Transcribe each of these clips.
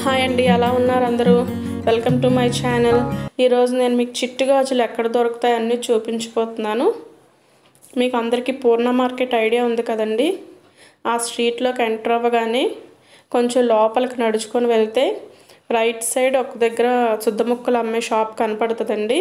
Hi అండి, ఎలా ఉన్నారు అందరూ? Welcome to my channel. ఈరోజు నేను మీకు చిట్టు గాజులు ఎక్కడ దొరుకుతాయి అన్నీ చూపించిపోతున్నాను. మీకు అందరికీ పూర్ణ మార్కెట్ ఐడియా ఉంది కదండి. ఆ స్ట్రీట్లోకి ఎంటర్ అవ్వగానే కొంచెం లోపలికి నడుచుకొని వెళ్తే రైట్ సైడ్ ఒక దగ్గర శుద్ధముక్కలు అమ్మే షాప్ కనపడుతుందండి.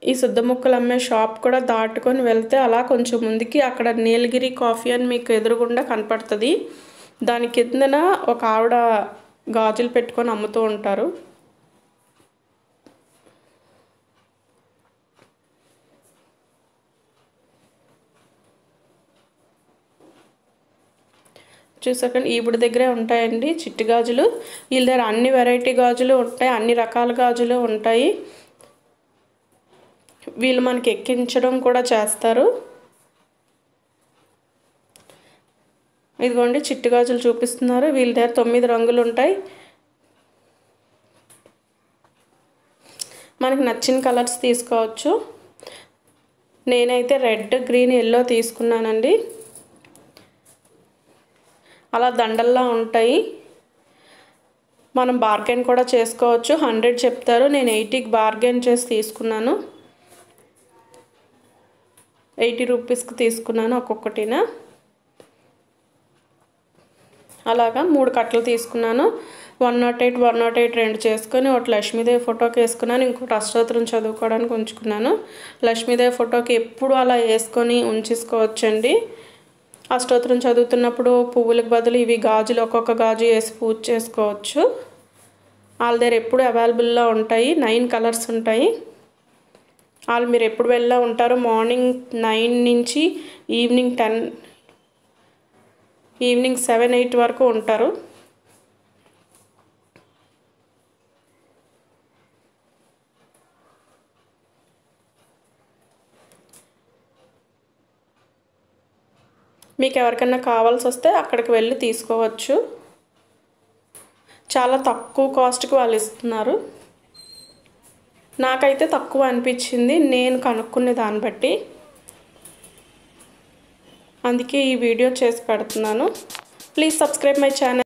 ఈ శుద్ధముక్కలు అమ్మే షాప్ కూడా దాటుకొని వెళ్తే అలా కొంచెం ముందుకి అక్కడ నీలగిరి కాఫీ అని మీకు ఎదురుగుండా కనపడుతుంది. దాని కిందన ఒక ఆవిడ గాజులు పెట్టుకొని అమ్ముతూ ఉంటారు. చూసాకండి, ఈవిడ దగ్గరే ఉంటాయండి చిట్టు గాజులు. వీళ్ళ దగ్గర అన్ని వెరైటీ గాజులు ఉంటాయి, అన్ని రకాల గాజులు ఉంటాయి. వీళ్ళు మనకి ఎక్కించడం కూడా చేస్తారు. ఇదిగోండి చిట్టు గాజులు చూపిస్తున్నారు. వీళ్ళ దగ్గర 9 రంగులు ఉంటాయి. మనకి నచ్చిన కలర్స్ తీసుకోవచ్చు. నేనైతే రెడ్, గ్రీన్, ఎల్లో తీసుకున్నానండి. అలా దండల్లా ఉంటాయి. మనం బార్గెన్ కూడా చేసుకోవచ్చు. 100 చెప్తారు, నేను 80కి బార్గెన్ చేసి తీసుకున్నాను. 80 రూపీస్కి తీసుకున్నాను ఒక్కొక్కటినా. అలాగా 3 కట్టలు తీసుకున్నాను. 108, 108 రెండు చేసుకొని ఒకటి లక్ష్మీదేవి ఫోటోకి వేసుకున్నాను, ఇంకోటి అష్టోత్తరం చదువుకోవడానికి ఉంచుకున్నాను. లక్ష్మీదేవి ఫోటోకి ఎప్పుడు అలా వేసుకొని ఉంచేసుకోవచ్చండి. అష్టోత్తరం చదువుతున్నప్పుడు పువ్వులకు బదులు ఇవి గాజులు ఒక్కొక్క గాజు వేసి పూజ చేసుకోవచ్చు. వాళ్ళ దగ్గర ఎప్పుడు అవైలబుల్లో ఉంటాయి. 9 కలర్స్ ఉంటాయి. వాళ్ళు మీరు ఎప్పుడు వెళ్ళా ఉంటారు, మార్నింగ్ 9 నుంచి ఈవినింగ్ 7, 8 వరకు ఉంటారు. మీకు ఎవరికైనా కావాల్సి వస్తే అక్కడికి వెళ్ళి తీసుకోవచ్చు. చాలా తక్కువ కాస్ట్కి వాళ్ళు ఇస్తున్నారు. నాకైతే తక్కువ అనిపించింది నేను కనుక్కునే దాన్ని బట్టి, అందుకే ఈ వీడియో చేసి పెడుతున్నాను. Please subscribe my channel.